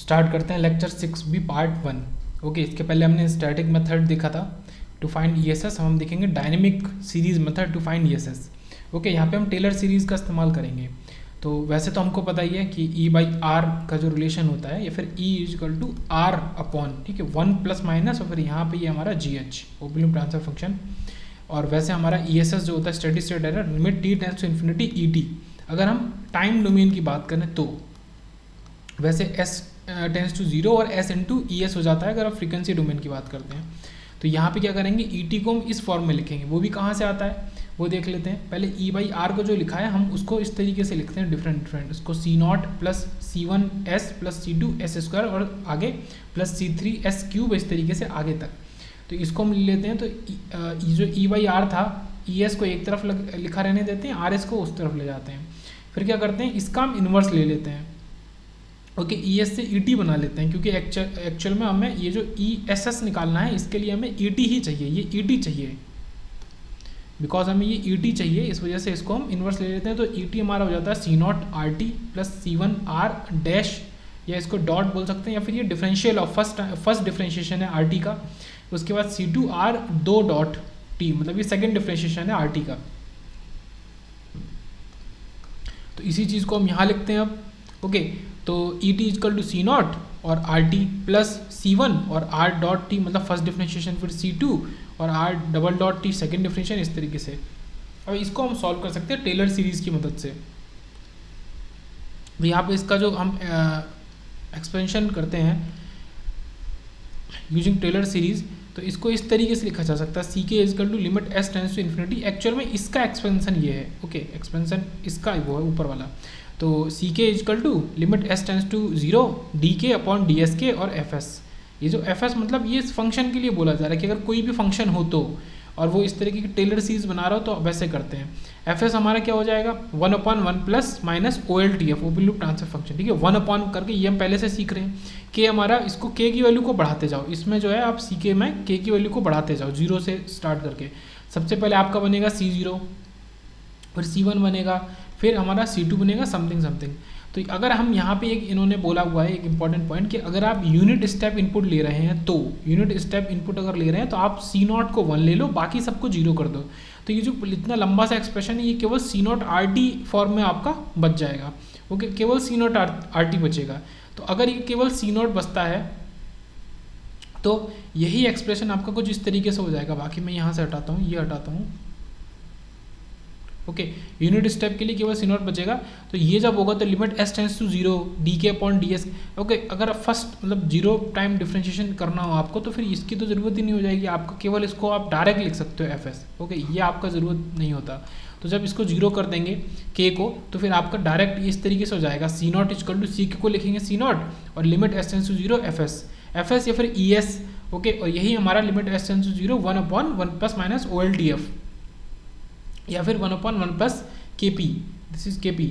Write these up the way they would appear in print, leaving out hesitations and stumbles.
Start करते हैं lecture 6B part 1। Okay, इसके पहले हमने स्टैटिक मेथड देखा था टू फाइंड ईएसएस। हम देखेंगे dynamic series method to find ESS. Okay, यहाँ पे हम टेलर सीरीज़ का इस्तेमाल करेंगे। तो वैसे तो हमको पता ही है कि ई बाई आर का जो रिलेशन होता है या फिर ई इजकल टू आर अपॉन, ठीक है, 1 प्लस माइनस और फिर यहाँ पे ये हमारा G H open transfer function. और वैसे हमारा ई एस एस जो होता है steady state error limit T tends to infinity E T. अगर हम टाइम डोमेन की बात करें तो वैसे एस टेंस टू जीरो और एस इंटू ई एस हो जाता है अगर आप फ्रीक्वेंसी डोमेन की बात करते हैं। तो यहाँ पे क्या करेंगे, ई टी को हम इस फॉर्म में लिखेंगे। वो भी कहाँ से आता है वो देख लेते हैं। पहले ई बाई आर को जो लिखा है हम उसको इस तरीके से लिखते हैं डिफरेंट उसको C naught plus C one S plus C two S square और आगे plus C three S cube, इस तरीके से आगे तक। तो इसको हम ले लेते हैं। तो जो ई बाई आर था, ई एस को एक तरफ लिखा रहने देते हैं, आर एस को उस तरफ ले जाते हैं। फिर क्या करते हैं, इसका हम इन्वर्स ले लेते हैं। ओके, ई एस से ई टी बना लेते हैं क्योंकि एक्चुअल में हमें ये जो ई एस एस निकालना है इसके लिए हमें ई टी ही चाहिए, ये ई टी चाहिए बिकॉज हमें ये ई टी चाहिए, इस वजह से इसको हम इन्वर्स ले लेते हैं। तो ई टी हमारा हो जाता है C naught R T plus C one R dash, या इसको डॉट बोल सकते हैं, या फिर ये डिफरेंशियल ऑफ फर्स्ट डिफरेंशिएशन है आर टी का। उसके बाद सी टू आर दो डॉट टी, मतलब ये सेकेंड डिफरेंशिएशन है आर टी का। तो इसी चीज़ को हम यहाँ लिखते हैं अब। ओके, तो E T equal to C not और R T plus C one और आर डॉट टी मतलब फर्स्ट डिफरेंशिएशन, फिर सी टू और R double dot T second differentiation, इस तरीके से। अब इसको हम सॉल्व कर सकते हैं टेलर सीरीज़ की मदद से। तो यहाँ पे इसका जो हम एक्सपेंशन करते हैं यूजिंग टेलर सीरीज़, तो इसको इस तरीके से लिखा जा सकता है, सी के equal to limit S tends to infinity. Actual में इसका एक्सपेंशन ये है। ओके, एक्सपेंशन इसका वो है ऊपर वाला। तो सी के equal to limit S tends to zero D के अपॉन डी एस के और एफ एस। ये जो एफ एस मतलब ये इस फंक्शन के लिए बोला जा रहा है कि अगर कोई भी फंक्शन हो तो, और वो इस तरीके की टेलर सीरीज बना रहा हो तो वैसे करते हैं। एफ एस हमारा क्या हो जाएगा, 1/1 plus minus O L T F open loop transfer function, ठीक है। 1 करके ये हम पहले से सीख रहे हैं कि हमारा इसको के की वैल्यू को बढ़ाते जाओ। इसमें जो है आप सी के में के की वैल्यू को बढ़ाते जाओ जीरो से स्टार्ट करके। सबसे पहले आपका बनेगा सी जीरो, फिर सी वन बनेगा, फिर हमारा सी टू बनेगा, समथिंग। तो अगर हम यहाँ पे एक इन्होंने बोला हुआ है एक इंपॉर्टेंट पॉइंट कि अगर आप यूनिट स्टेप इनपुट ले रहे हैं तो यूनिट स्टेप इनपुट अगर ले रहे हैं तो आप सी नॉट को 1 ले लो, बाकी सबको 0 कर दो। तो ये जो इतना लंबा सा एक्सप्रेशन है ये केवल सी नॉट आर टी फॉर्म में आपका बच जाएगा। ओके, केवल सी नॉट आर टी बचेगा। तो अगर ये केवल सी नॉट बचता है तो यही एक्सप्रेशन आपका कुछ इस तरीके से हो जाएगा। बाकी मैं यहाँ से हटाता हूँ, ये हटाता हूँ। ओके, यूनिट स्टेप के लिए केवल सी नॉट बचेगा। तो ये जब होगा तो limit S tends to zero D के अपॉन डी एस। ओके, अगर फर्स्ट मतलब जीरो टाइम डिफरेंशिएशन करना हो आपको तो फिर इसकी तो ज़रूरत ही नहीं हो जाएगी, आपका केवल इसको आप डायरेक्ट लिख सकते हो एफ एस। ओके, ये आपका ज़रूरत नहीं होता। तो जब इसको जीरो कर देंगे के को तो फिर आपका डायरेक्ट इस तरीके से हो जाएगा, C not equal to C के को लिखेंगे सी नॉट और limit S tends to zero F S या फिर ई एस। ओके, और यही हमारा limit S tends to zero 1/1 plus minus O L T F या फिर 1/1 plus K P, this is K P.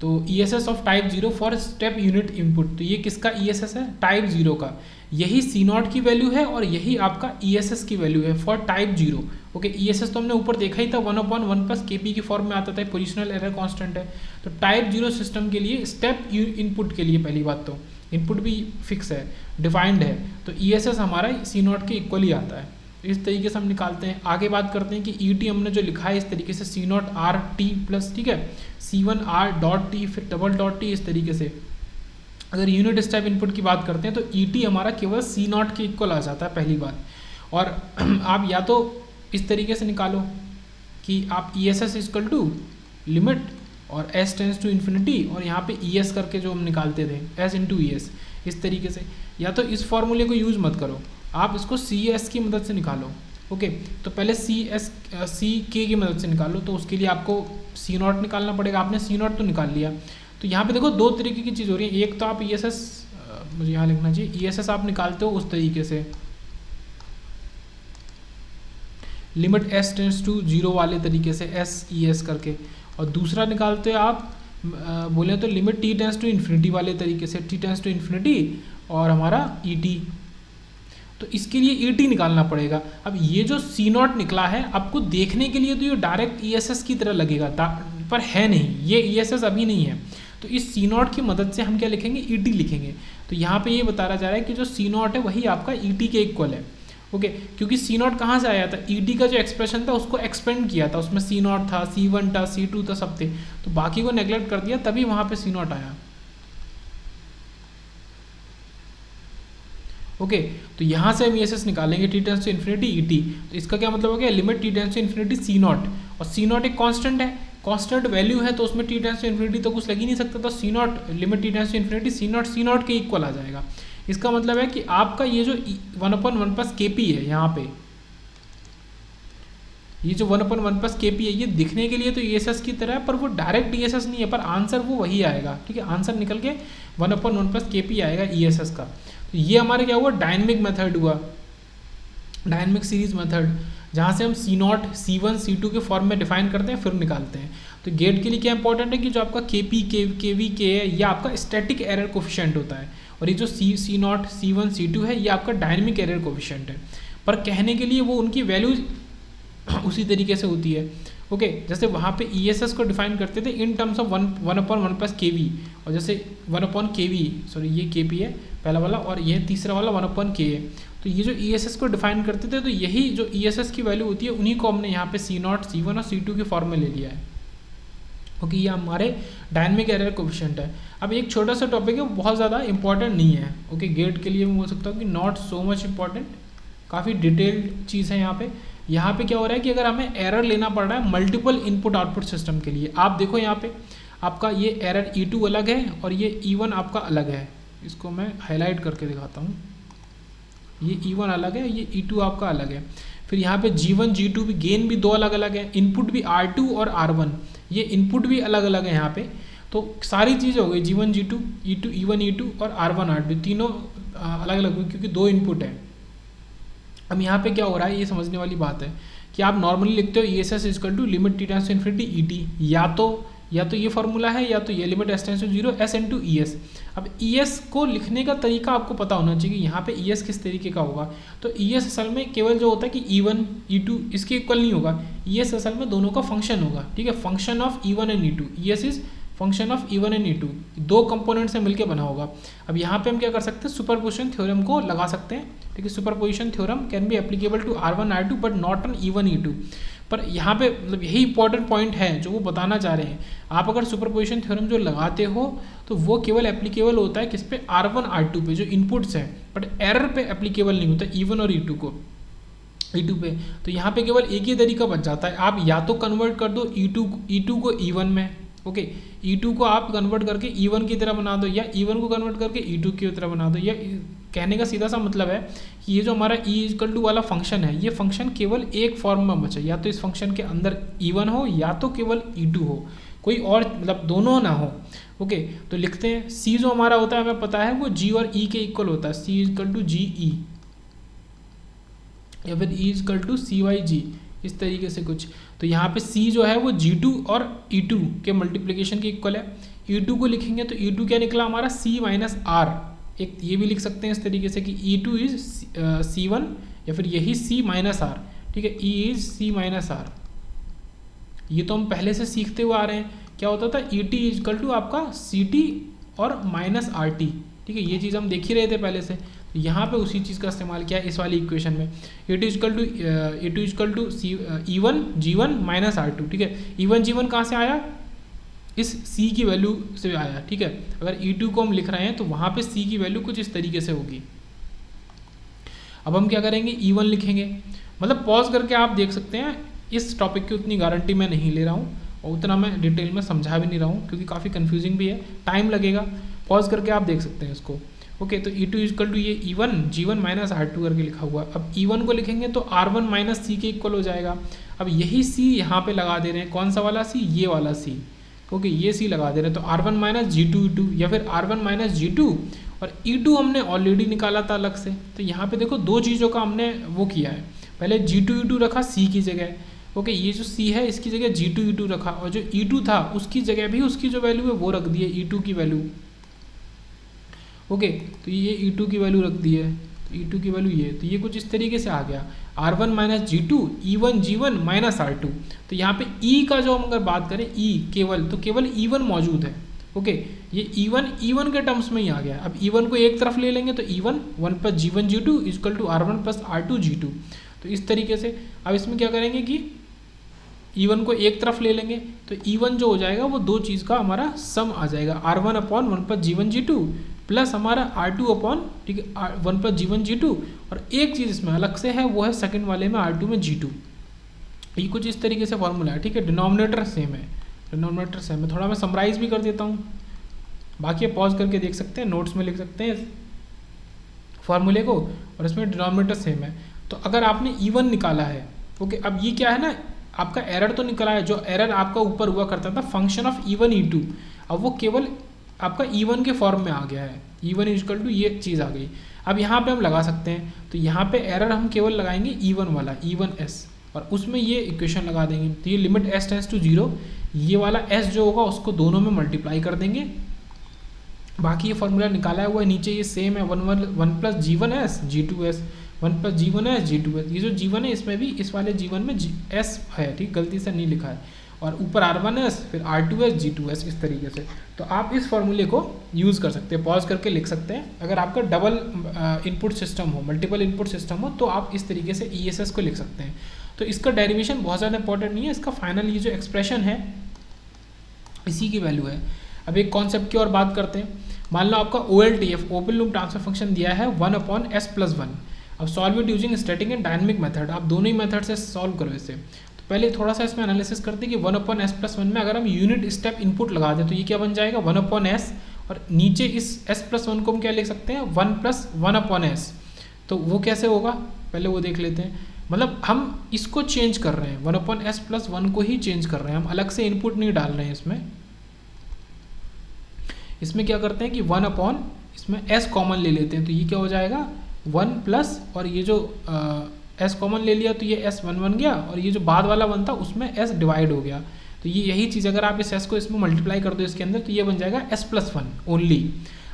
तो E S S of type 0 for step unit input. तो ये किसका ई एस एस है, टाइप 0 का। यही सी not की वैल्यू है और यही आपका ई एस एस की वैल्यू है for type 0। Okay, E S S तो हमने ऊपर देखा ही था, 1/1 प्लस के पी की फॉर्म में आता था, पोजिशनल एरर कॉन्स्टेंट है। तो टाइप 0 सिस्टम के लिए स्टेप इनपुट के लिए पहली बात तो इनपुट भी फिक्स है, डिफाइंड है, तो ई एस एस हमारा सी नॉट के इक्वल ही आता है। इस तरीके से हम निकालते हैं। आगे बात करते हैं कि ई टी हमने जो लिखा है इस तरीके से सी नॉट आर टी प्लस, ठीक है, सी वन आर डॉट टी फिर डबल डॉट टी, इस तरीके से। अगर यूनिट स्टेप इनपुट की बात करते हैं तो ई टी हमारा केवल सी नॉट के इक्वल आ जाता है पहली बात। और आप या तो इस तरीके से निकालो कि आप E S S equal to limit और एस टेंस टू इन्फिनिटी और यहाँ पे ई एस करके जो हम निकालते थे एस इंटू ई एस, इस तरीके से। या तो इस फॉर्मूले को यूज़ मत करो, आप इसको सी एस की मदद से निकालो। ओके, तो पहले सी के की मदद से निकालो। तो उसके लिए आपको सी नॉट निकालना पड़ेगा। आपने सी नॉट तो निकाल लिया। तो यहाँ पे देखो दो तरीके की चीज़ हो रही है। एक तो आप ई एस एस, मुझे यहाँ लिखना चाहिए, ई एस एस आप निकालते हो उस तरीके से limit S tends to zero वाले तरीके से एस ई एस करके, और दूसरा निकालते हो आप बोले तो limit T tends to infinity वाले तरीके से, टी टेंस टू इन्फिनिटी और हमारा ई टी। तो इसके लिए ई टी निकालना पड़ेगा। अब ये जो सी नॉट निकला है आपको देखने के लिए तो ये डायरेक्ट ई एस एस की तरह लगेगा, पर है नहीं, ये ई एस एस अभी नहीं है। तो इस सी नॉट की मदद से हम क्या लिखेंगे, ई टी लिखेंगे। तो यहाँ पे ये बताया जा रहा है कि जो सी नॉट है वही आपका ई टी के इक्वल है। ओके, क्योंकि सी नॉट कहाँ से आया था, ई टी का जो एक्सप्रेशन था उसको एक्सपेंड किया था, उसमें सी नॉट था, सी वन था, सी टू था, सब थे, तो बाकी को नेग्लेक्ट कर दिया, तभी वहाँ पे सी नॉट आया। ओके, तो यहाँ से हम ई एस एस निकालेंगे T tends to infinity E T. तो इसका क्या मतलब हो गया, limit T tends to infinity C not, और सी नॉट एक कांस्टेंट है, कांस्टेंट वैल्यू है, तो उसमें टी टेंस टू इन्फिनिटी तो कुछ लग ही नहीं सकता, तो C naught limit T tends to infinity C naught के इक्वल आ जाएगा। इसका मतलब है कि आपका ये जो 1/1 प्लस के पी है, यहाँ पे ये जो 1/1 प्लस के पी है, ये दिखने के लिए तो ई एस एस की तरह है, पर वो डायरेक्ट ई एस एस नहीं है, पर आंसर वो वही आएगा। ठीक है, आंसर निकल के 1/1 प्लस के पी आएगा ई एस एस का। तो ये हमारे क्या हुआ, डायनेमिक मेथड हुआ, डायनेमिक सीरीज मेथड, जहाँ से हम C naught, C one, C two के फॉर्म में डिफाइन करते हैं, फिर निकालते हैं। तो गेट के लिए क्या इंपॉर्टेंट है कि जो आपका के पी, के वी, के है, ये आपका स्टैटिक एरर कोफिशिएंट होता है, और ये जो C naught, C one, C two है, ये आपका डायनेमिक एरर कोफिशिएंट है। पर कहने के लिए वो उनकी वैल्यूज उसी तरीके से होती है। ओके, जैसे वहाँ पे ई एस एस को डिफाइन करते थे इन टर्म्स ऑफ 1/1 प्लस के वी, और जैसे 1 के वी, सॉरी ये के पी है पहला वाला, और ये तीसरा वाला 1 के है। तो ये जो ई एस एस को डिफाइन करते थे, तो यही जो ई एस एस की वैल्यू होती है, उन्हीं को हमने यहाँ पे सी नॉट, सी वन और सी टू के फॉर्म में ले लिया है, क्योंकि ये हमारे डायनेमिक एरर कोफिशिएंट है। अब एक छोटा सा टॉपिक है, वो बहुत ज़्यादा इंपॉर्टेंट नहीं है। ओके, गेट के लिए मैं बोल सकता हूँ कि नॉट सो मच इंपॉर्टेंट, काफ़ी डिटेल्ड चीज़ है यहाँ पे। यहाँ पे क्या हो रहा है कि अगर हमें एरर लेना पड़ रहा है मल्टीपल इनपुट आउटपुट सिस्टम के लिए, आप देखो यहाँ पे आपका ये एरर E2 अलग है और ये E1 आपका अलग है। इसको मैं हाईलाइट करके दिखाता हूँ, ये E1 अलग है, ये E2 आपका अलग है। फिर यहाँ पे G1 G2 भी गेन भी दो अलग अलग है, इनपुट भी R2 और R1, ये इनपुट भी अलग अलग है यहाँ पे। तो सारी चीज़ हो गई G1 G2 E2 E1 E2 और R1 R2, तीनों अलग अलग हुई क्योंकि दो इनपुट है। अब यहाँ पे क्या हो रहा है, ये समझने वाली बात है कि आप नॉर्मली लिखते हो E S S equal to limit T tends to infinity E T, या तो ये फॉर्मूला है या तो ये limit S tends to 0 S into E S. अब ई एस को लिखने का तरीका आपको पता होना चाहिए कि यहाँ पे ई एस किस तरीके का होगा। तो ई एस असल में केवल जो होता है कि E1 E2 इसके इक्वल नहीं होगा, ई एस असल में दोनों का फंक्शन होगा। ठीक है, function of E1 and E2, E S is function of E1 and E2, दो कंपोनेंट से मिलकर बना होगा। अब यहाँ पे हम क्या कर सकते हैं, सुपरपोजिशन थ्योरम को लगा सकते हैं। ठीक है, superposition theorem can be applicable to R1 R2 but not on E1 E2। पर यहाँ पे मतलब यही इंपॉर्टेंट पॉइंट है जो वो बताना चाह रहे हैं। आप अगर सुपरपोजिशन थ्योरम जो लगाते हो तो वो केवल एप्लीकेबल होता है किस पे, R1 R2 पे जो इनपुट्स हैं, बट एरर पे एप्लीकेबल नहीं होता E1 और E2 को, E2 पे। तो यहाँ पे केवल एक ही तरीका बच जाता है, आप या तो कन्वर्ट कर दो E2 को E1 में। ओके, E2 को आप कन्वर्ट करके E1 की तरह बना दो, या E1 को कन्वर्ट करके E2 की तरह बना दो। या कहने का सीधा सा मतलब है कि ये जो हमारा E=2 वाला फंक्शन है, ये फंक्शन केवल एक फॉर्म में बचे, या तो इस फंक्शन के अंदर E1 हो या तो केवल E2 हो, कोई और मतलब दोनों ना हो। ओके, तो लिखते हैं C जो हमारा होता है हमें पता है वो G और E के इक्वल होता है, C=GE, या फिर E=CYG, इस तरीके से कुछ। तो यहाँ पे C जो है वो G2 और E2 के मल्टीप्लिकेशन के इक्वल है। E2 को लिखेंगे तो E2 क्या निकला हमारा C माइनस R, एक ये भी लिख सकते हैं इस तरीके से कि E2 इज C1, या फिर यही C माइनस R। ठीक है, E is C minus R, ये तो हम पहले से सीखते हुए आ रहे हैं। क्या होता था, ET इजकल टू आपका CT और माइनस RT। ठीक है, ये चीज़ हम देख ही रहे थे पहले से, तो यहाँ पे उसी चीज़ का इस्तेमाल किया इस वाली इक्वेशन में। ET equal to E1 G1 minus R2। ठीक है, E1 G1 कहाँ से आया, इस C की वैल्यू से आया। ठीक है, अगर E2 को हम लिख रहे हैं तो वहाँ पे C की वैल्यू कुछ इस तरीके से होगी। अब हम क्या करेंगे, E1 लिखेंगे, मतलब पॉज करके आप देख सकते हैं। इस टॉपिक की उतनी गारंटी मैं नहीं ले रहा हूँ और उतना मैं डिटेल में समझा भी नहीं रहा हूँ क्योंकि काफ़ी कन्फ्यूजिंग भी है, टाइम लगेगा। पॉज करके आप देख सकते हैं इसको। ओके, तो E2 इजकल टू ये E1 G1 माइनस R2 करके लिखा हुआ। अब E1 को लिखेंगे तो R1 माइनस C के इक्वल हो जाएगा। अब यही C यहाँ पे लगा दे रहे हैं, कौन सा वाला C, ये वाला C। ओके, ये C लगा दे रहे हैं, तो R1 माइनस G2 E2, या फिर R1 माइनस G2, और E2 हमने ऑलरेडी निकाला था अलग से। तो यहाँ पे देखो दो चीज़ों का हमने वो किया है, पहले G2 E2 रखा C की जगह। ओके, ये जो C है इसकी जगह G2 E2 रखा, और जो E2 था उसकी जगह भी उसकी जो वैल्यू है वो रख दी है, E2 की वैल्यू। ओके, तो ये E2 की वैल्यू रख दी है, तो E2 की वैल्यू ये, तो ये कुछ इस तरीके से आ गया, R1 minus G2 E1 G1 minus R2। तो यहाँ पे E का जो हम अगर बात करें E केवल, तो केवल E1 मौजूद है। ओके, ये E1 के टर्म्स में ही आ गया। अब E1 को एक तरफ ले लेंगे तो E1 1 plus G1 G2 equal to R1 plus R2 G2। तो इस तरीके से अब इसमें क्या करेंगे कि E1 को एक तरफ ले लेंगे तो E1 जो हो जाएगा वो दो चीज़ का हमारा सम आ जाएगा, R1 upon 1 plus G1 G2 plus हमारा R2 अपॉन, ठीक है, 1 प्लस G1 G2, और एक चीज़ इसमें अलग से है वो है सेकंड वाले में R2 में G2। ये कुछ इस तरीके से फॉर्मूला है, ठीक है। डिनोमिनेटर सेम है, डिनोमिनेटर सेम है। थोड़ा मैं समराइज भी कर देता हूँ, बाकी पॉज करके देख सकते हैं, नोट्स में लिख सकते हैं फॉर्मूले को, और इसमें डिनोमिनेटर सेम है। तो अगर आपने E1 निकाला है, ओके, अब ये क्या है ना, आपका एरर तो निकला है, जो एरर आपका ऊपर हुआ करता था फंक्शन ऑफ E1 E2, अब वो केवल आपका E1 के फॉर्म में आ गया है, E1 इक्वल टू ये चीज़ आ गई। अब यहाँ पे हम लगा सकते हैं, तो यहाँ पे एरर हम केवल लगाएंगे E1 वाला, E1s, और उसमें ये इक्वेशन लगा देंगे। तो ये लिमिट s टेंड्स टू 0, ये वाला s जो होगा उसको दोनों में मल्टीप्लाई कर देंगे। बाकी ये फॉर्मूला निकाला हुआ है नीचे, ये सेम है, 1 plus G1s G2s, 1 plus G1s G2s। ये जो G1 है इसमें भी, इस वाले G1 में s है, ठीक, गलती से नहीं लिखा है, और ऊपर R1s फिर R2s G2s, इस तरीके से। तो आप इस फॉर्मूले को यूज़ कर सकते हैं, पॉज करके लिख सकते हैं। अगर आपका डबल इनपुट सिस्टम हो, मल्टीपल इनपुट सिस्टम हो, तो आप इस तरीके से ESS को लिख सकते हैं। तो इसका डेरिवेशन बहुत ज़्यादा इंपॉर्टेंट नहीं है, इसका फाइनल ये जो एक्सप्रेशन है इसी की वैल्यू है। अब एक कॉन्सेप्ट की और बात करते हैं। मान लो आपका OLTF, open loop transfer function दिया है 1 अपॉन s प्लस 1। अब solve it using static and dynamic method, आप दोनों ही मेथड से सॉल्व करो इसे। तो पहले थोड़ा सा इसमें एनालिसिस करते हैं कि 1 अपॉन s प्लस 1 में अगर हम यूनिट स्टेप इनपुट लगा दें तो ये क्या बन जाएगा, 1 अपॉन s, और नीचे इस s प्लस 1 को हम क्या लिख सकते हैं, 1 प्लस 1 अपॉन s। तो वो कैसे होगा पहले वो देख लेते हैं। मतलब हम इसको चेंज कर रहे हैं, 1 अपॉन s प्लस 1 को ही चेंज कर रहे हैं, हम अलग से इनपुट नहीं डाल रहे हैं इसमें। इसमें क्या करते हैं कि 1 अपॉन, इसमें s कॉमन ले लेते हैं, तो ये क्या हो जाएगा 1 प्लस, और ये जो s कॉमन ले लिया तो ये s 1 बन गया, और ये जो बाद वाला 1 था उसमें s डिवाइड हो गया। तो ये यही चीज़ अगर आप इस s को इसमें मल्टीप्लाई कर दो इसके अंदर, तो ये बन जाएगा s प्लस 1 ओनली।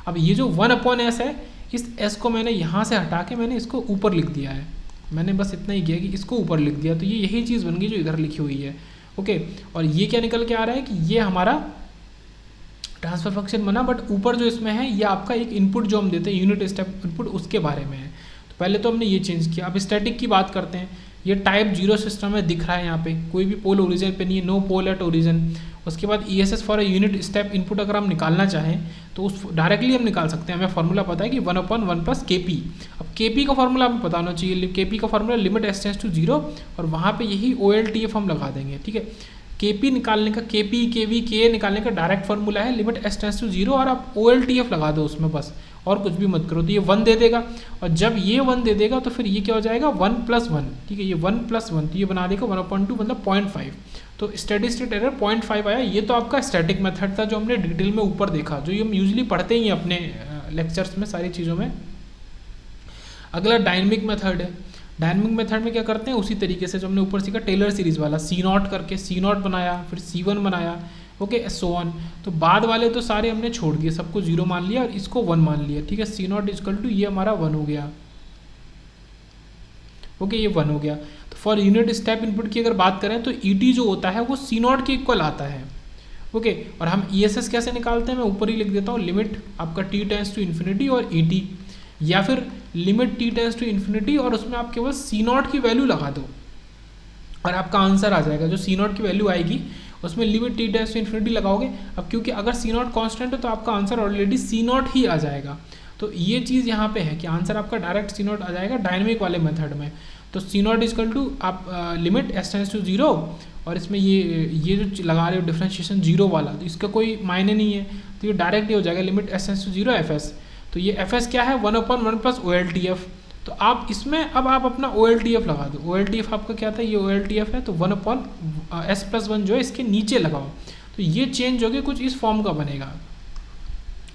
अब ये जो 1 अपॉन s है, इस s को मैंने यहाँ से हटा के मैंने इसको ऊपर लिख दिया है, मैंने बस इतना ही किया कि इसको ऊपर लिख दिया, तो ये यही चीज़ बन गई जो इधर लिखी हुई है, ओके। और ये क्या निकल के आ रहा है कि ये हमारा ट्रांसफर फंक्शन बना, बट ऊपर जो इसमें है ये आपका एक इनपुट जो हम देते हैं यूनिट स्टेप इनपुट, उसके बारे में है। तो पहले तो हमने ये चेंज किया। अब स्टैटिक की बात करते हैं। ये टाइप 0 सिस्टम में दिख रहा है, यहाँ पे कोई भी पोल ओरिजिन पे नहीं है, नो पोल एट ओरिजिन। उसके बाद ESS for a unit step input अगर हम निकालना चाहें तो उस डायरेक्टली हम निकाल सकते हैं। हमें फॉर्मूला पता है कि 1 अपॉन 1 प्लस KP। अब KP का फॉर्मूला हमें पता होना चाहिए। KP का formula limit s tends to 0, और वहाँ पे यही OLTF हम लगा देंगे, ठीक है। KP निकालने का, KP KV K निकालने का डायरेक्ट फार्मूला है लिमिट s टेंड्स टू 0, और आप OLTF लगा दो उसमें, बस और कुछ भी मत करो। तो ये 1 दे देगा, और जब ये 1 दे देगा तो फिर ये क्या हो जाएगा 1 प्लस 1, ठीक है। ये 1 प्लस 1 तो ये बना देगा 1/2 मतलब 0.5। तो स्टेडी स्टेट एरर 0.5 आया। ये तो आपका स्टैटिक मेथड था जो हमने डिटेल में ऊपर देखा, जो ये हम यूजली पढ़ते ही हैं अपने लेक्चर्स में सारी चीज़ों में। अगला डायनेमिक मेथड है। डायनेमिक मेथड में क्या करते हैं, उसी तरीके से जो हमने ऊपर सीखा टेलर सीरीज वाला, C0 करके C0 बनाया, फिर C1 बनाया, ओके, सो ऑन। तो बाद वाले तो सारे हमने छोड़ दिए, सबको 0 मान लिया और इसको 1 मान लिया, ठीक है। C0 इक्वल टू ये हमारा 1 हो गया, ओके, ये 1 हो गया। तो फॉर यूनिट स्टेप इनपुट की अगर बात करें तो ET जो होता है वो C0 के इक्वल आता है, ओके। और हम ESS कैसे निकालते हैं, मैं ऊपर ही लिख देता हूँ, लिमिट आपका t टेंड्स टू इन्फिनिटी और ET, या फिर limit t tends to infinity और उसमें आप केवल C0 की वैल्यू लगा दो और आपका आंसर आ जाएगा। जो C0 की वैल्यू आएगी उसमें limit t tends to infinity लगाओगे। अब क्योंकि अगर C0 कांस्टेंट है तो आपका आंसर ऑलरेडी C0 ही आ जाएगा। तो ये चीज़ यहाँ पे है कि आंसर आपका डायरेक्ट C0 आ जाएगा डायनेमिक वाले मेथड में। तो C0 इक्वल टू आप लिमिट s टेंड्स टू 0, और इसमें ये जो लगा रहे हो डिफ्रेंशिएशन 0 वाला, तो इसका कोई मायने नहीं है, तो ये डायरेक्ट ही हो जाएगा limit s tends to 0 fs। तो ये fs क्या है 1/1 प्लस OLTF। तो आप इसमें अब आप अपना OLTF लगा दो। OLTF आपका क्या था, ये OLTF है, तो 1/s प्लस 1 जो है इसके नीचे लगाओ, तो ये चेंज हो गया, कुछ इस फॉर्म का बनेगा।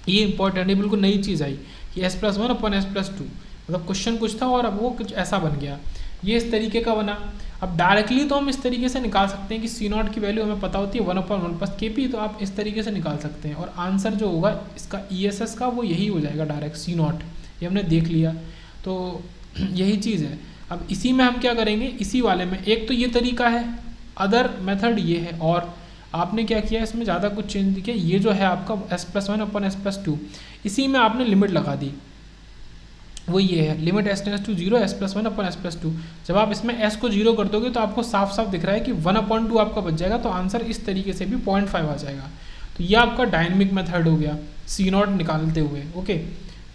ये इंपॉर्टेंट है, बिल्कुल नई चीज़ आई कि s+1/s+2, मतलब क्वेश्चन कुछ था और अब वो कुछ ऐसा बन गया, ये इस तरीके का बना। अब डायरेक्टली तो हम इस तरीके से निकाल सकते हैं कि C0 की वैल्यू हमें पता होती है 1/1 प्लस KP, तो आप इस तरीके से निकाल सकते हैं, और आंसर जो होगा इसका ESS का वो यही हो जाएगा डायरेक्ट C0। ये हमने देख लिया, तो यही चीज़ है। अब इसी में हम क्या करेंगे, इसी वाले में एक तो ये तरीका है, अदर मेथड ये है, और आपने क्या किया, इसमें ज़्यादा कुछ चेंज नहीं किया। ये जो है आपका s+1 अपन s+2, इसी में आपने लिमिट लगा दी, वो ये है limit s tends to 0 s+1 upon s+2। जब आप इसमें s को 0 कर दोगे तो आपको साफ साफ दिख रहा है कि 1/2 आपका बच जाएगा, तो आंसर इस तरीके से भी 0.5 आ जाएगा। तो ये आपका डायनेमिक मेथड हो गया C0 निकालते हुए। ओके,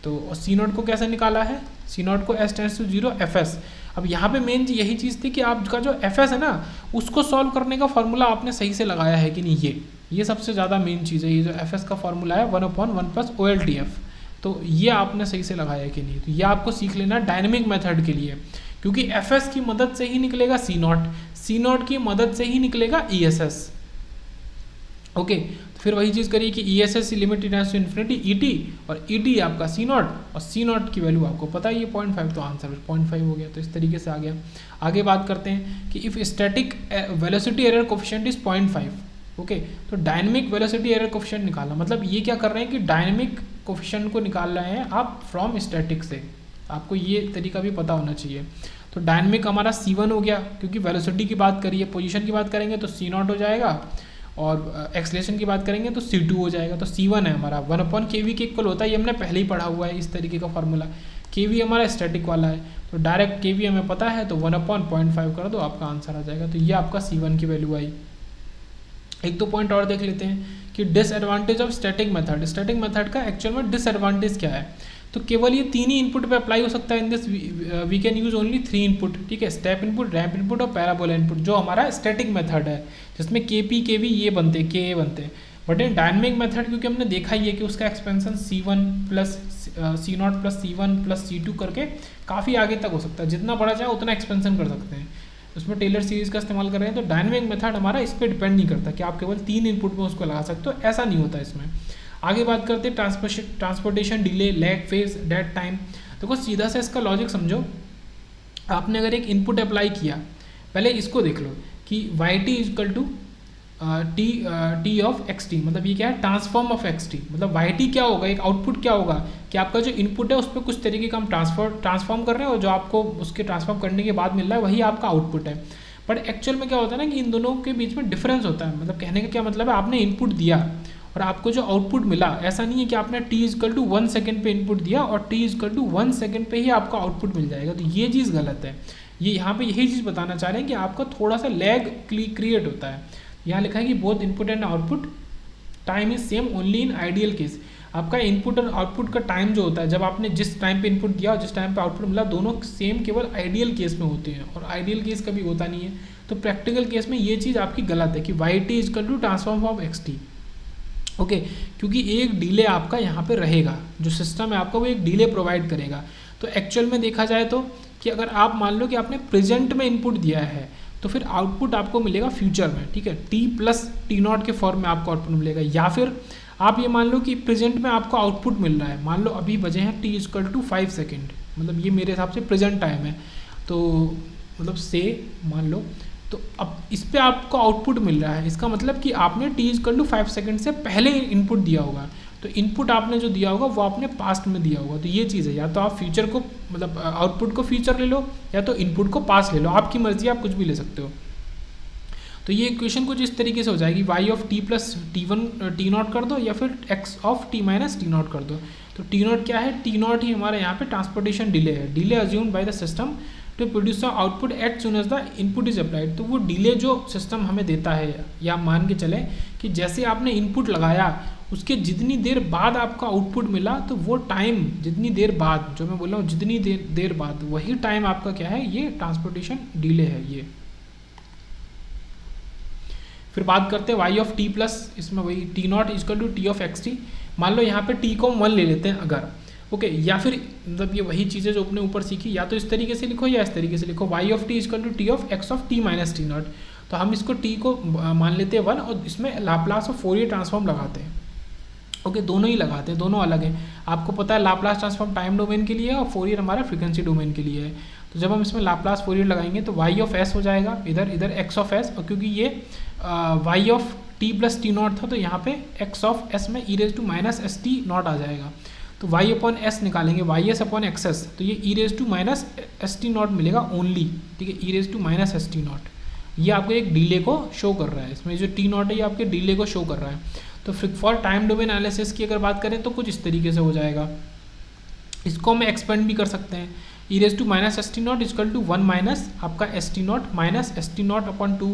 तो C0 को कैसे निकाला है, C0 को s टेंड्स टू 0 fs। अब यहाँ पे मेन यही चीज़ थी कि आपका जो fs है ना, उसको सॉल्व करने का फॉर्मूला आपने सही से लगाया है कि नहीं, ये सबसे ज़्यादा मेन चीज़ है। ये जो fs का फॉर्मूला है 1/1 + OLTF, तो ये आपने सही से लगाया है कि नहीं। तो ये आपको सीख लेना डायनेमिक मेथड के लिए, क्योंकि fs की मदद से ही निकलेगा C0, C0 की मदद से ही निकलेगा ESS। ओके, तो फिर वही चीज़ करिए कि ESS limit tends to infinity ET, और ET आपका C0, और C0 की वैल्यू आपको पता है ये 0.5, तो आंसर 0.5 हो गया। तो इस तरीके से आ गया। आगे बात करते हैं कि if static velocity error coefficient is 0.5। Okay, तो डायनेमिक वेलोसिटी एरर कोफिशिएंट निकालना, मतलब ये क्या कर रहे हैं कि डायनेमिक कोफिशिएंट को निकाल रहे हैं आप फ्रॉम स्टैटिक से। आपको ये तरीका भी पता होना चाहिए। तो डायनेमिक हमारा C1 हो गया, क्योंकि वेलोसिटी की बात करिए, पोजीशन की बात करेंगे तो C0 हो जाएगा, और एक्सलेशन की बात करेंगे तो C2 हो जाएगा। तो C1 है हमारा 1/kV के इक्वल होता है, ये हमने पहले ही पढ़ा हुआ है इस तरीके का फार्मूला। kV हमारा स्टैटिक वाला है, तो डायरेक्ट kV हमें पता है, तो 1/0.5 कर दो, आपका आंसर आ जाएगा। तो ये आपका C1 की वैल्यू आई। एक दो पॉइंट और देख लेते हैं कि disadvantage of static method. Static method का एक्चुअल में डिसएडवांटेज क्या है, तो केवल ये 3 ही इनपुट पे अप्लाई हो सकता है। In this we can use only 3 input, ठीक है, स्टेप इनपुट, रैंप इनपुट और पैराबोला इनपुट, जो हमारा स्टैटिक मेथड है, जिसमें KP KV ये बनते हैं, KA बनते हैं। बट इन डायनेमिक मेथड, क्योंकि हमने देखा ही है कि उसका expansion C1 + C0 + C1 + C2 करके काफ़ी आगे तक हो सकता है, जितना बढ़ा जाए उतना एक्सपेंशन कर सकते हैं। उसमें टेलर सीरीज़ का इस्तेमाल कर रहे हैं। तो डायनेमिक मेथड हमारा इस पर डिपेंड नहीं करता कि आप केवल 3 इनपुट में उसको लगा सकते हो, ऐसा नहीं होता इसमें। आगे बात करते हैं transportation delay, lag phase, dead time. देखो सीधा से इसका लॉजिक समझो। आपने अगर एक इनपुट अप्लाई किया, पहले इसको देख लो कि yt = t ऑफ xt, मतलब ये क्या है, ट्रांसफॉर्म ऑफ xt। मतलब yt क्या होगा, एक आउटपुट क्या होगा कि आपका जो इनपुट है उस पर कुछ तरीके का हम ट्रांसफॉर्म कर रहे हैं, और जो आपको उसके ट्रांसफॉर्म करने के बाद मिल रहा है वही आपका आउटपुट है। बट एक्चुअल में क्या होता है ना कि इन दोनों के बीच में डिफरेंस होता है। मतलब कहने का क्या मतलब है, आपने इनपुट दिया और आपको जो आउटपुट मिला, ऐसा नहीं है कि आपने t = 1 सेकेंड पे इनपुट दिया और t = 1 सेकेंड पे ही आपको आउटपुट मिल जाएगा। तो ये चीज़ गलत है। ये यहाँ पे यही चीज़ बताना चाह रहे हैं कि आपका थोड़ा सा लैग क्रिएट होता है। यहाँ लिखा है कि both input and output time is same only in ideal case. आपका इनपुट और आउटपुट का टाइम जो होता है, जब आपने जिस टाइम पे इनपुट दिया और जिस टाइम पे आउटपुट मिला, दोनों सेम केवल आइडियल केस में होते हैं, और आइडियल केस कभी होता नहीं है। तो प्रैक्टिकल केस में ये चीज़ आपकी गलत है कि yt = transform of xt। Okay, क्योंकि एक डिले आपका यहाँ पे रहेगा, जो सिस्टम है आपका वो एक डिले प्रोवाइड करेगा। तो एक्चुअल में देखा जाए तो कि अगर आप मान लो कि आपने प्रेजेंट में इनपुट दिया है, तो फिर आउटपुट आपको मिलेगा फ्यूचर में, ठीक है, t + T0 के फॉर्म में आपको आउटपुट मिलेगा। या फिर आप ये मान लो कि प्रेजेंट में आपको आउटपुट मिल रहा है, मान लो अभी बजे हैं t = 5 सेकेंड, मतलब ये मेरे हिसाब से प्रेजेंट टाइम है, तो मतलब से मान लो, तो अब इस पे आपको आउटपुट मिल रहा है, इसका मतलब कि आपने t = 5 सेकेंड से पहले इनपुट दिया होगा। तो इनपुट आपने जो दिया होगा वो आपने पास्ट में दिया होगा। तो ये चीज़ है, या तो आप फ्यूचर को मतलब आउटपुट को फ्यूचर ले लो, या तो इनपुट को पास्ट ले लो, आपकी मर्जी, आप कुछ भी ले सकते हो। तो ये इक्वेशन कुछ इस तरीके से हो जाएगी, y(t + T0) कर दो, या फिर x(t - T0) कर दो। तो T0 क्या है, T0 ही हमारे यहाँ पे ट्रांसपोर्टेशन डिले है। Delay assumed by the system to produce output at soon as the input is applied. तो वो डिले जो सिस्टम हमें देता है, या मान के चलें कि जैसे आपने इनपुट लगाया उसके जितनी देर बाद आपका आउटपुट मिला, तो वो टाइम जितनी देर बाद, जो मैं बोल रहा हूँ जितनी देर बाद, वही टाइम आपका क्या है, ये ट्रांसपोर्टेशन डिले है ये। फिर बात करते हैं y(t+), इसमें वही T0 = t of xt। मान लो यहाँ पे t को 1 ले लेते हैं अगर, ओके, या फिर मतलब ये वही चीज़ें जो अपने ऊपर सीखी, या तो इस तरीके से लिखो या इस तरीके से लिखो, y(t = t of x(t - T0)। तो हम इसको t को मान लेते हैं 1, और इसमें लाप्लास और फोरियर ट्रांसफॉर्म लगाते हैं। ओके, दोनों ही लगाते हैं, दोनों अलग हैं। आपको पता है लाप्लास ट्रांसफॉर्म टाइम डोमेन के लिए है और फोरियर हमारा फ्रीक्वेंसी डोमेन के लिए है। तो जब हम इसमें लाप्लास फोरियर लगाएंगे तो y(s) हो जाएगा, इधर x(s), और क्योंकि ये y(t + T0) था, तो यहाँ पे x(s) में e⁻st0 आ जाएगा। तो y/s निकालेंगे, y(s/xs), तो ये e⁻st0 मिलेगा ओनली, ठीक है, e⁻st0। ये आपको एक डिले को शो कर रहा है, इसमें जो टी नॉट है ये आपके डिले को शो कर रहा है। तो फॉर टाइम डोमेन एनालिसिस की अगर बात करें तो कुछ इस तरीके से हो जाएगा। इसको हम एक्सपेंड भी कर सकते हैं, E raise to minus S T naught equal to 1 minus आपका S T naught minus S T naught upon 2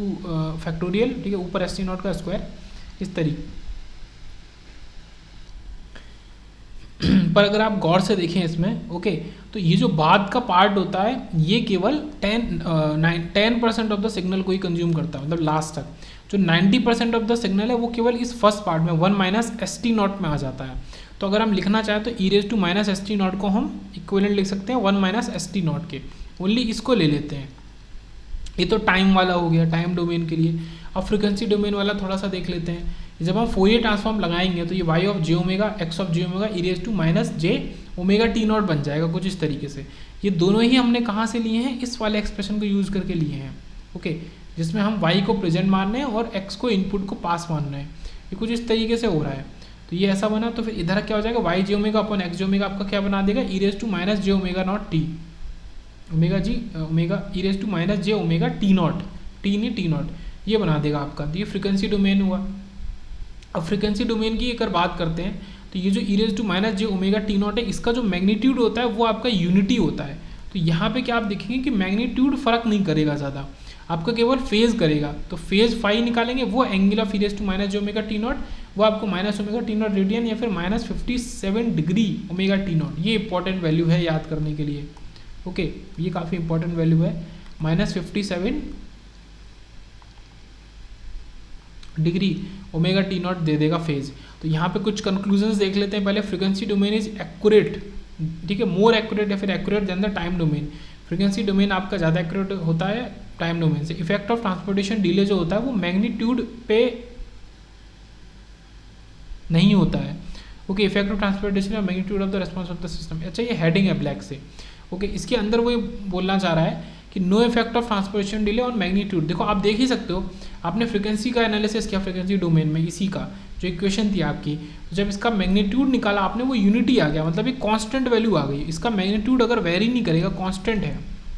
factorial, ठीक है, ऊपर एस टी नॉट का स्क्वायर, इस तरीके। पर अगर आप गौर से देखें इसमें, ओके, तो ये जो बाद का पार्ट होता है ये केवल 10% ऑफ द सिग्नल को ही कंज्यूम करता है, मतलब लास्ट तक। जो 90% ऑफ द सिग्नल है वो केवल इस फर्स्ट पार्ट में 1 माइनस एस टी नॉट में आ जाता है। तो अगर हम लिखना चाहें तो E raise to minus S T naught को हम इक्विवेलेंट लिख सकते हैं 1 माइनस एस टी नॉट के, ओनली इसको ले लेते हैं। ये तो टाइम वाला हो गया, टाइम डोमेन के लिए। अब फ्रिक्वेंसी डोमेन वाला थोड़ा सा देख लेते हैं। जब हम फोरियर ट्रांसफॉर्म लगाएंगे तो ये Y of J omega X of J omega E raise to minus J omega T not बन जाएगा कुछ इस तरीके से। ये दोनों ही हमने कहाँ से लिए हैं, इस वाले एक्सप्रेशन को यूज़ करके लिए हैं, ओके, जिसमें हम y को प्रेजेंट मान रहे हैं और x को इनपुट को पास मान रहे हैं। ये कुछ इस तरीके से हो रहा है। तो ये ऐसा बना, तो फिर इधर क्या हो जाएगा, Y J omega upon X J omega आपका क्या बना देगा, E raise to minus J omega naught T omega G omega E raise to minus J omega T naught, T नहीं टी नॉट, ये बना देगा आपका। तो ये फ्रिक्वेंसी डोमेन हुआ। अब फ्रिक्वेंसी डोमेन की अगर बात करते हैं तो ये जो E raise to minus J omega T naught है, इसका जो मैग्नीट्यूड होता है वो आपका यूनिटी होता है। तो यहाँ पे क्या आप देखेंगे कि मैग्नीट्यूड फर्क नहीं करेगा ज़्यादा, आपका केवल फेज करेगा। तो फेज फाई निकालेंगे, वो angle of E raise to minus J omega T not वो आपको minus omega T not radian या फिर minus 57 degree omega T not, ये इंपॉर्टेंट वैल्यू है याद करने के लिए, ओके, ये काफ़ी इंपॉर्टेंट वैल्यू है, minus 57 degree omega T not दे देगा फेज। तो यहाँ पे कुछ कंक्लूजन्स देख लेते हैं पहले। फ्रीक्वेंसी डोमेन इज एक्यूरेट, ठीक है, मोर एक्यूरेट या फिर accurate then the time domain. Frequency domain आपका ज़्यादा एक्यूरेट होता है टाइम डोमेन से। इफेक्ट ऑफ ट्रांसपोर्टेशन डिले जो होता है वो मैग्नीट्यूड पे नहीं होता है, ओके, इफेक्ट ऑफ ट्रांसपोर्टेशन और magnitude of the response of the system. अच्छा, ये हेडिंग है ब्लैक से, ओके, इसके अंदर वो बोलना चाह रहा है कि no effect of transportation delay और मैग्नीट्यूड। देखो आप देख ही सकते हो, आपने फ्रीक्वेंसी का एनालिसिस किया फ्रीक्वेंसी डोमेन में, इसी का जो इक्वेशन थी आपकी, तो जब इसका मैग्नीट्यूड निकाला आपने वो यूनिटी आ गया, मतलब एक कांस्टेंट वैल्यू आ गई। इसका मैग्नीट्यूड अगर वेरी नहीं करेगा, कांस्टेंट है,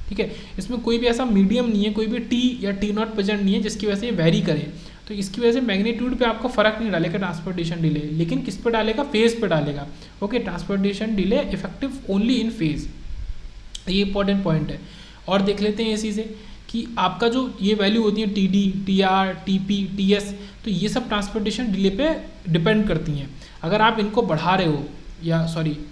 ठीक है, इसमें कोई भी ऐसा मीडियम नहीं है, कोई भी टी या टी नॉट प्रेजेंट नहीं है जिसकी वजह से ये वेरी करे। तो इसकी वजह से मैग्नीट्यूड पे आपको फर्क नहीं डालेगा ट्रांसपोर्टेशन डिले, लेकिन किस पे डालेगा, फेज पे डालेगा, okay. Transportation delay effective only in phase, ये इंपॉर्टेंट पॉइंट है। और देख लेते हैं इसी से कि आपका जो ये वैल्यू होती है T D, T R, T P, T S, तो ये सब ट्रांसपोर्टेशन डिले पे डिपेंड करती हैं। अगर आप इनको बढ़ा रहे हो या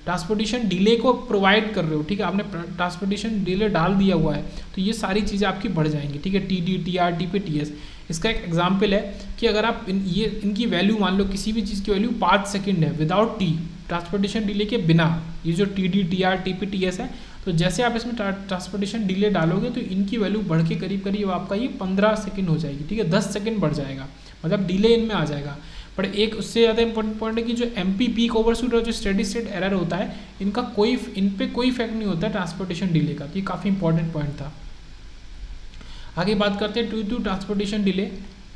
ट्रांसपोर्टेशन डिले को प्रोवाइड कर रहे हो, ठीक है, आपने ट्रांसपोर्टेशन डिले डाल दिया हुआ है, तो ये सारी चीज़ें आपकी बढ़ जाएंगी, ठीक है, T D, T R, T P, T S. इसका एक एग्जाम्पल है कि अगर आप इनकी वैल्यू मान लो, किसी भी चीज़ की वैल्यू 5 सेकेंड है विदाउट टी, ट्रांसपोर्टेशन डिले के बिना, ये जो T D, T R, T P, T S है, तो जैसे आप इसमें ट्रांसपोर्टेशन डिले डालोगे तो इनकी वैल्यू बढ़ के करीब करीब आपका ये 15 सेकेंड हो जाएगी, ठीक है, 10 सेकेंड बढ़ जाएगा, मतलब डिले इनमें आ जाएगा। पर एक उससे ज़्यादा इंपॉर्टेंट पॉइंट है कि जो एमपी पीक ओवरशूट और जो स्टेडी स्टेट एरर होता है, इन पे कोई इफेक्ट नहीं होता है ट्रांसपोर्टेशन डिले का। तो ये काफ़ी इंपॉर्टेंट पॉइंट था। आगे बात करते हैं due to transportation delay,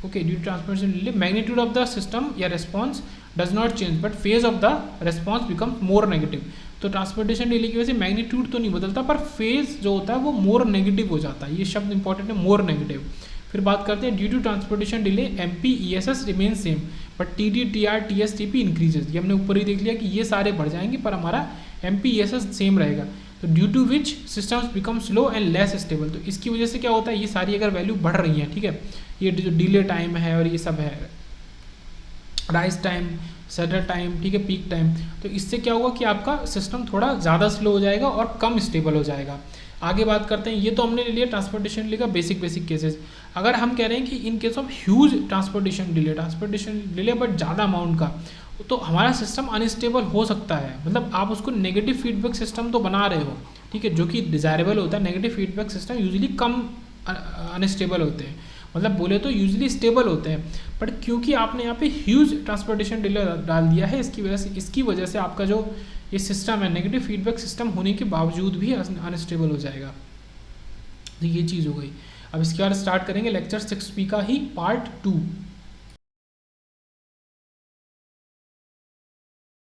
okay, due to transportation delay magnitude of the system या response does not change but phase of the response becomes more negative. तो ट्रांसपोर्टेशन डिले की वजह से मैग्नीट्यूड तो नहीं बदलता, पर फेज जो होता है वो मोर नेगेटिव हो जाता है। ये शब्द इंपॉर्टेंट है, मोर नेगेटिव। फिर बात करते हैं due to transportation delay MP ESS remain same but TD, TR, TS, TP increases. ये हमने ऊपर ही देख लिया कि ये सारे बढ़ जाएंगे पर हमारा एमपी ईएसएस सेम रहेगा। तो due to which systems become slow and less stable. तो इसकी वजह से क्या होता है, ये सारी अगर वैल्यू बढ़ रही है, ठीक है, ये जो डिले टाइम है और ये सब है, राइज टाइम, सेटल टाइम, ठीक है, पीक टाइम, तो इससे क्या होगा कि आपका सिस्टम थोड़ा ज़्यादा स्लो हो जाएगा और कम स्टेबल हो जाएगा। आगे बात करते हैं, ये तो हमने ले लिया ट्रांसपोर्टेशन डिले का बेसिक केसेस। अगर हम कह रहे हैं कि in case of huge transportation delay but ज़्यादा अमाउंट का, तो हमारा सिस्टम अनस्टेबल हो सकता है। मतलब आप उसको नेगेटिव फीडबैक सिस्टम तो बना रहे हो, ठीक है, जो कि डिज़ायरेबल होता है। नेगेटिव फीडबैक सिस्टम यूजुअली कम अनस्टेबल होते हैं, मतलब बोले तो यूजुअली स्टेबल होते हैं, बट क्योंकि आपने यहाँ पे ह्यूज ट्रांसपोर्टेशन डिले डाल दिया है, इसकी वजह से आपका जो ये सिस्टम है नेगेटिव फीडबैक सिस्टम होने के बावजूद भी अनस्टेबल हो जाएगा। तो ये चीज़ हो गई। अब इसके बाद स्टार्ट करेंगे लेक्चर 6P का ही पार्ट 2।